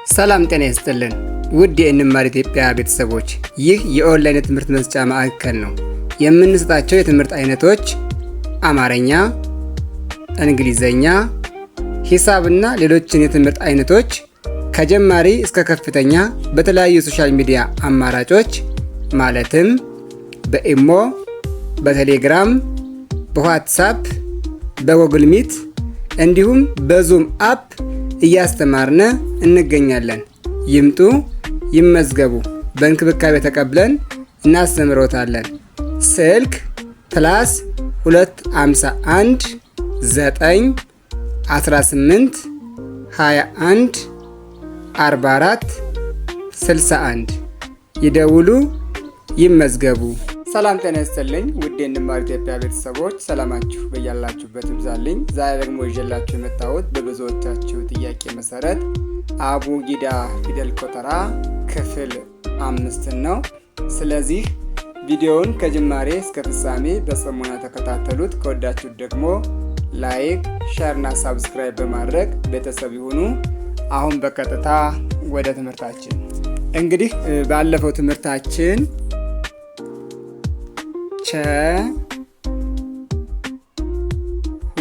ሰላም ጤና ይስጥልን ውድ የእንማር ኢትዮጵያ ቤተሰቦች፣ ይህ የኦንላይን የትምህርት መስጫ ማዕከል ነው። የምንሰጣቸው የትምህርት አይነቶች አማርኛ፣ እንግሊዘኛ፣ ሂሳብና ሌሎችን የትምህርት አይነቶች ከጀማሪ እስከ ከፍተኛ በተለያዩ ሶሻል ሚዲያ አማራጮች ማለትም በኢሞ፣ በቴሌግራም፣ በዋትስአፕ፣ በጉግል ሚት እንዲሁም በዙም አፕ እያስተማርነ እንገኛለን። ይምጡ፣ ይመዝገቡ። በእንክብካቤ ተቀብለን እናስተምሮታለን። ስልክ +251 9 18 21 44 61 ይደውሉ፣ ይመዝገቡ። ሰላም ጤና ይስጥልኝ ውድ የእንማር ኢትዮጵያ ቤተሰቦች፣ ሰላማችሁ በያላችሁበት ይብዛልኝ። ዛሬ ደግሞ ይዤላችሁ የመጣሁት በብዙዎቻችሁ ጥያቄ መሰረት አቡጊዳ ፊደል ቆጠራ ክፍል 5 ነው። ስለዚህ ቪዲዮውን ከጅማሬ እስከ ፍጻሜ በጽሞና ተከታተሉት። ከወዳችሁት ደግሞ ላይክ፣ ሼር እና ሳብስክራይብ በማድረግ ቤተሰብ ይሁኑ። አሁን በቀጥታ ወደ ትምህርታችን። እንግዲህ ባለፈው ትምህርታችን ቸ ሁ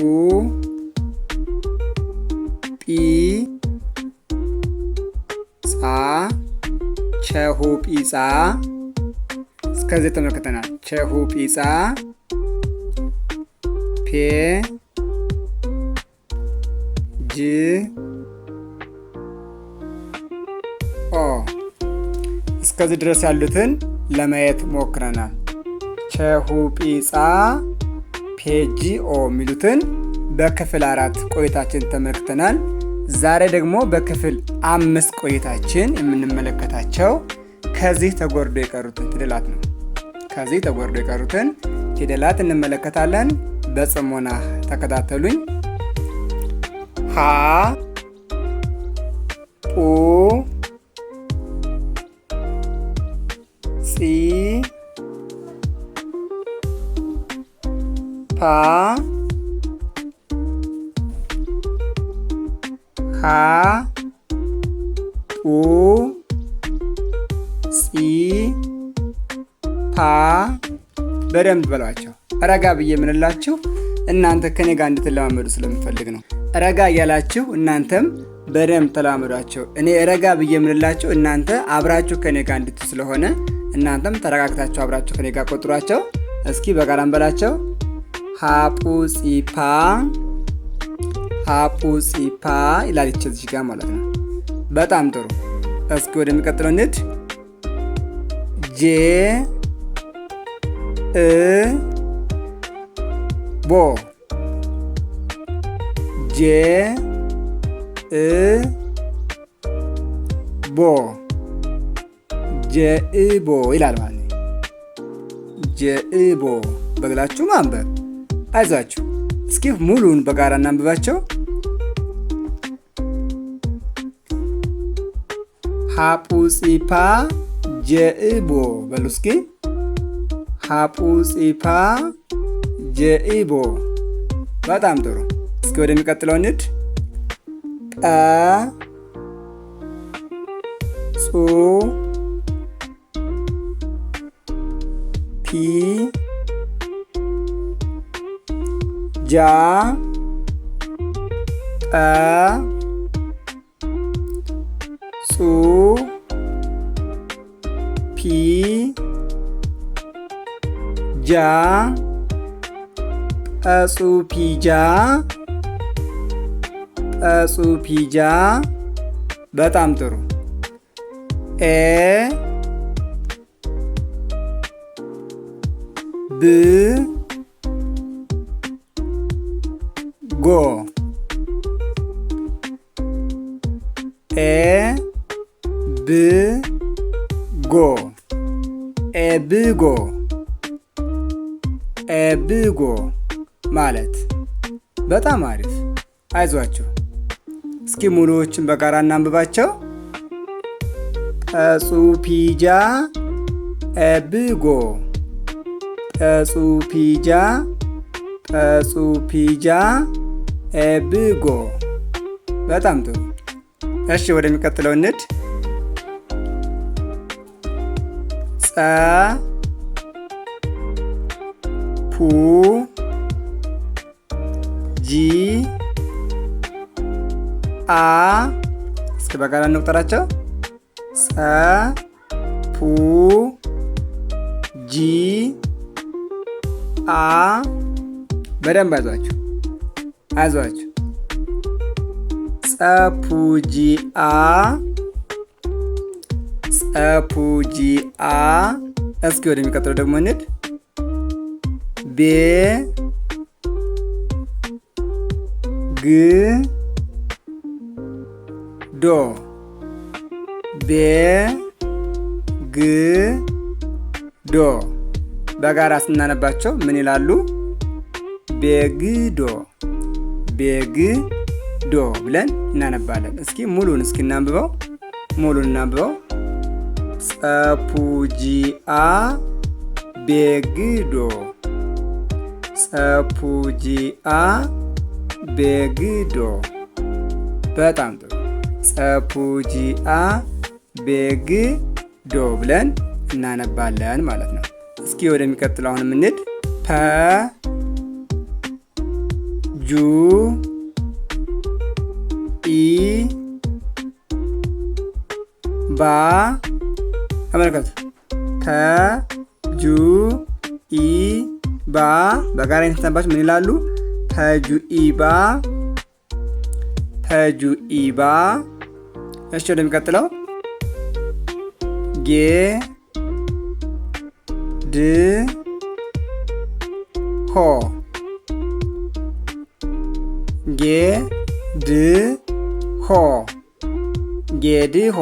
ጲ ጻ ቸሁ ጲጻ እስከዚህ ተመልክተናል። ቸሁ ጲጻ ፔ ጅ ኦ እስከዚህ ድረስ ያሉትን ለማየት ሞክረናል። ቸሁ ጲጻ ፔጂኦ የሚሉትን በክፍል 4 ቆይታችን ተመልክተናል። ዛሬ ደግሞ በክፍል 5 ቆይታችን የምንመለከታቸው ከዚህ ተጎርዶ የቀሩትን ፊደላት ነው። ከዚህ ተጎርዶ የቀሩትን ፊደላት እንመለከታለን። በጽሞና ተከታተሉኝ። ሀ ኡ ጺ ፓ ሀ ጡ ጺ ፓ በደንብ በሏቸው። ረጋ ብዬ የምንላችሁ እናንተ ከኔ ጋር እንድትለማመዱ ስለምፈልግ ነው። ረጋ እያላችሁ እናንተም በደንብ ተለማመዷቸው። እኔ ረጋ ብዬ የምንላችሁ እናንተ አብራችሁ ከኔ ጋር እንድትሉ ስለሆነ እናንተም ተረጋግታችሁ አብራችሁ ከኔ ጋር ቆጥሯቸው። እስኪ በጋራ እንበላቸው። ሀፑ ጺፓ ሀፑ ጺፓ ይላል እዚህ ጋር ማለት ነው። በጣም ጥሩ። እስኪ ወደሚቀጥለው እንሂድ። ጄ እ ቦ ጄ እ ቦ ጀእቦ ይላል ማለት ነው። ጀእቦ በግላችሁ ማንበብ አይዟችሁ። እስኪ ሙሉን በጋራ እናንብባቸው። ሀፑ ጺፓ ጀእቦ በሉ እስኪ። ሀፑ ጺፓ ጀእቦ። በጣም ጥሩ። እስኪ ወደሚቀጥለው እንሂድ። ቀ ጹ ፒ ጃ ጠ ጹ ፒ ጃ ጰጹ ፒጃ ጰጹ ፒጃ። በጣም ጥሩ። ኤ ብ ጎ ኤ ብ ጎ ኤብጎ ኤብጎ ማለት በጣም አሪፍ። አይዟችሁ። እስኪ ሙሉዎችን በጋራ እናንብባቸው። ጰጹ ፒጃ ኤብጎ ጰጹ ፒጃ ጰጹ ፒጃ ኤብጎ። በጣም ጥሩ። እሺ ወደሚቀጥለው እንሂድ። ጸ ፑ ጂ አ እስኪ በጋራ እንቁጠራቸው። ጸ ፑ ጂ አ በደንብ አይዟችሁ አይዟችሁ። ጸፑጂአ ጸፑጂአ። እስኪ ወደሚቀጥለው ደግሞ እንሂድ። ቤ ግ ዶ ቤ ግ ዶ በጋራ ስናነባቸው ምን ይላሉ? ቤግዶ ቤግዶ ብለን እናነባለን። እስኪ ሙሉን እስኪ እናንብበው። ጸፑጂአ ቤግዶ ጸፑጂአ ቤግዶ። በጣም ጥሩ። ጸፑጂአ ቤግዶ ብለን እናነባለን ማለት ነው። እስኪ ወደሚቀጥለው አሁን እንሂድ። ፐ ጁ ኢ ባ ተመልከቱ። ፐ ጁ ኢ ባ በጋራ የተነባቸው ምን ይላሉ? ፐጁ ኢባ ፐጁ ኢባ። እሺ ወደሚቀጥለው ጌ ድ ሆ ጌ ድ ሆ ጌድ ሆ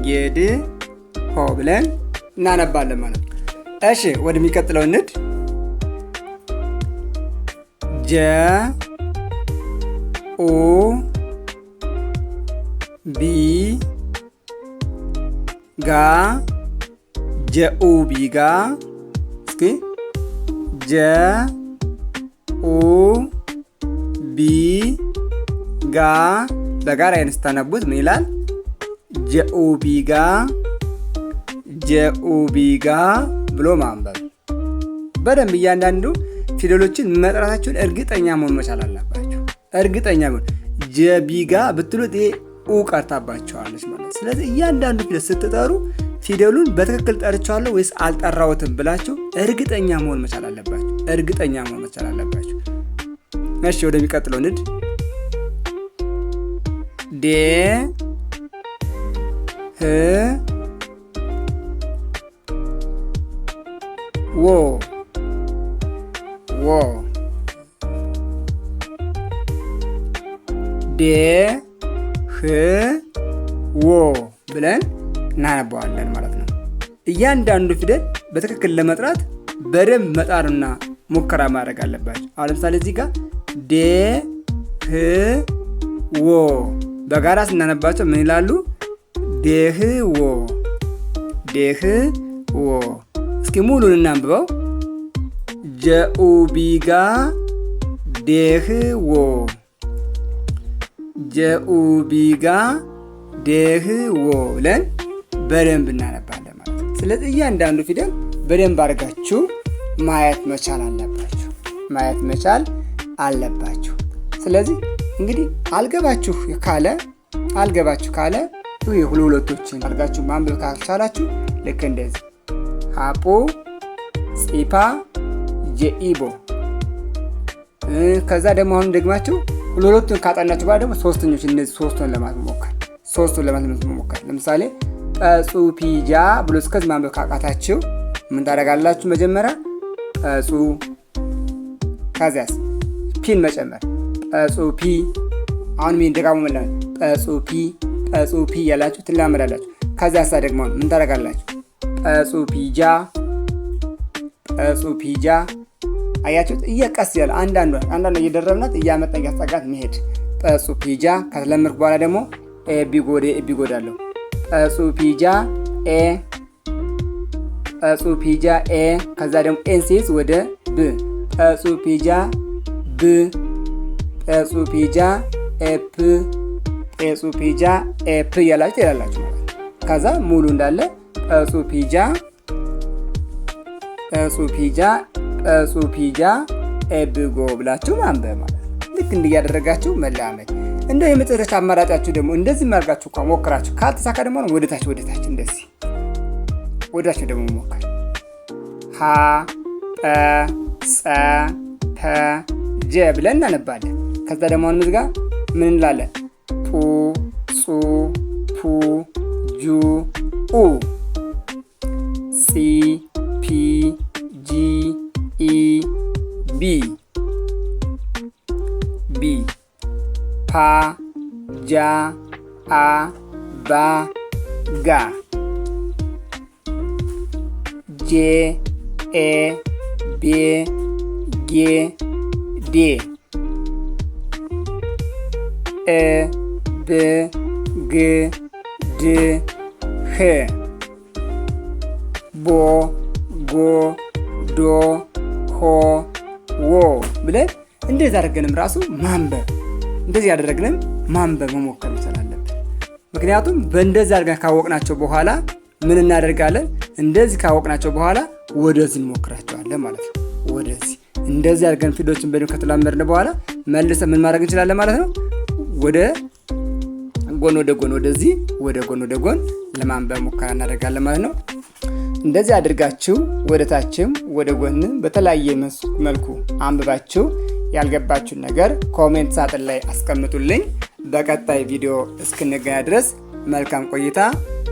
ጌድ ሆ ብለን እናነባለን ማለት ነው። እሺ ወደሚቀጥለው እንሂድ። ጀ ኡ ቢ ጋ ጀኡ ቢጋ። እስኪ ጀ ኡ ቢ ጋ በጋራ አይነት ስታነቡት ምን ይላል? ጀኡ ቢጋ ጀኡ ቢጋ ብሎ ማንበብ። በደንብ እያንዳንዱ ፊደሎችን መጥራታችሁን እርግጠኛ መሆን መቻል አለባችሁ። እርግጠኛ መሆን ጀቢጋ ብትሉት ይሄ ኡ ቀርታባቸዋለች ማለት። ስለዚህ እያንዳንዱ ፊደል ስትጠሩ ፊደሉን በትክክል ጠርቻለሁ ወይስ አልጠራሁትም ብላችሁ እርግጠኛ መሆን መቻል አለባችሁ። እርግጠኛ መሆን መቻል አለባችሁ። እሺ ወደሚቀጥለው እንሂድ። ዴ ህ ዎ ዎ ዴ ህ ዎ ብለን እናነባዋለን ማለት ነው። እያንዳንዱ ፊደል በትክክል ለመጥራት በደንብ መጣርና ሙከራ ማድረግ አለባቸው። አሁን ለምሳሌ እዚህ ጋር ዴ ህ ዎ በጋራ ስናነባቸው ምን ይላሉ? ዴህ ዎ ዴህ ዎ። እስኪ ሙሉን እናንብበው። ጀኡ ቢጋ ዴህ ዎ ጀኡ ቢጋ ዴህ ዎ ብለን በደንብ እናነባለን ማለት ነው። ስለዚህ እያንዳንዱ ፊደል በደንብ አድርጋችሁ ማየት መቻል አለባችሁ። ስለዚህ እንግዲህ አልገባችሁ ካለ ሁለቶችን አድርጋችሁ ማንበብ ካልቻላችሁ ልክ እንደዚህ ሀጶ ጺፓ ጀኢቦ። ከዛ ደግሞ አሁን ደግማችሁ ሁለቱን ካጠናችሁ በኋላ ደግሞ ሶስተኞች እነዚህ ሶስቱን ለማለት መሞከር ለምሳሌ ጰጹ ፒጃ ብሎ እስከዚህ ማንበብ ካቃታችሁ ምን ታደርጋላችሁ? መጀመሪያ ጰጹ ከዚያስ ፒን መጨመር ጰጹ ፒ። አሁን ምን ደጋሙ ማለት ጰጹ ፒ ያላችሁ ትላመዳላችሁ። ከዚያስ ደግሞ ምን ታደርጋላችሁ? ጰጹ ፒጃ አያችሁት? እየቀስ ያለ አንዳንዱ እየደረብናት እያመጣ እያስጠጋት መሄድ። ጰጹ ፒጃ ከተለመድኩ በኋላ ደግሞ ቢጎዳለሁ። ጰጹ ፒጃ ኤ ጰጹ ፒጃ ኤ። ከዛ ደግሞ ኤንሲስ ወደ ብ ጰጹ ፒጃ ብ ጰጹ ፒጃ ኤፕ ኤጹፒጃ ኤፕ እያላችሁ ትሄዳላችሁ ማለት ነው። ከዛ ሙሉ እንዳለ ኤጹፒጃ ኤብጎ ብላችሁ ማንበብ ማለት ነው። ልክ እንዲያደረጋችሁ መላመድ። እንደው የመጨረሻ አማራጫችሁ ደግሞ እንደዚህ ማድረጋችሁ እንኳን ሞክራችሁ ካልተሳካ ደግሞ ወደታች እንደዚህ ወደታች ደግሞ ሞክር። ሀ ጠ ጸ ፐ ጀ ብለን እናነባለን። ከዛ ደግሞ አሁን እዚህ ጋር ምን እንላለን? ፑ ጹ ፑ ጁ ኡ ሲ ፒ ጂ ኢ ቢ ፓ ጃ አ ባ ጋ ጄ ኤ ቤ ጌ ዴ እ ብ ግ ድ ህ ቦ ጎ ዶ ሆ ዎ ብለን እንደዚህ አድርገንም ራሱ ማንበብ እንደዚህ ያደረግንም ማንበብ መሞከር እንችላለን። ምክንያቱም በእንደዚህ አድርገን ካወቅናቸው በኋላ ምን እናደርጋለን? እንደዚህ ካወቅናቸው በኋላ ወደዚህ እንሞክራቸዋለን ማለት ነው። ወደዚህ እንደዚህ አድርገን ፊደሎችን በደንብ ከተላመድን በኋላ መልሰን ምን ማድረግ እንችላለን ማለት ነው? ወደ ጎን ወደዚህ ወደ ጎን ለማንበብ ሙከራ እናደርጋለን ማለት ነው። እንደዚህ አድርጋችሁ ወደ ታችም ወደ ጎንም በተለያየ መልኩ አንብባችሁ ያልገባችሁን ነገር ኮሜንት ሳጥን ላይ አስቀምጡልኝ። በቀጣይ ቪዲዮ እስክንገናኝ ድረስ መልካም ቆይታ።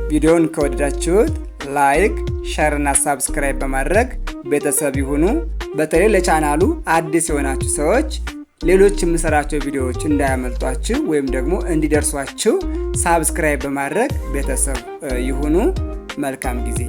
ቪዲዮውን ከወደዳችሁት ላይክ፣ ሼር እና ሳብስክራይብ በማድረግ ቤተሰብ ይሁኑ። በተለይ ለቻናሉ አዲስ የሆናችሁ ሰዎች ሌሎች የምሰራቸው ቪዲዮዎች እንዳያመልጧችሁ ወይም ደግሞ እንዲደርሷችሁ ሳብስክራይብ በማድረግ ቤተሰብ ይሁኑ። መልካም ጊዜ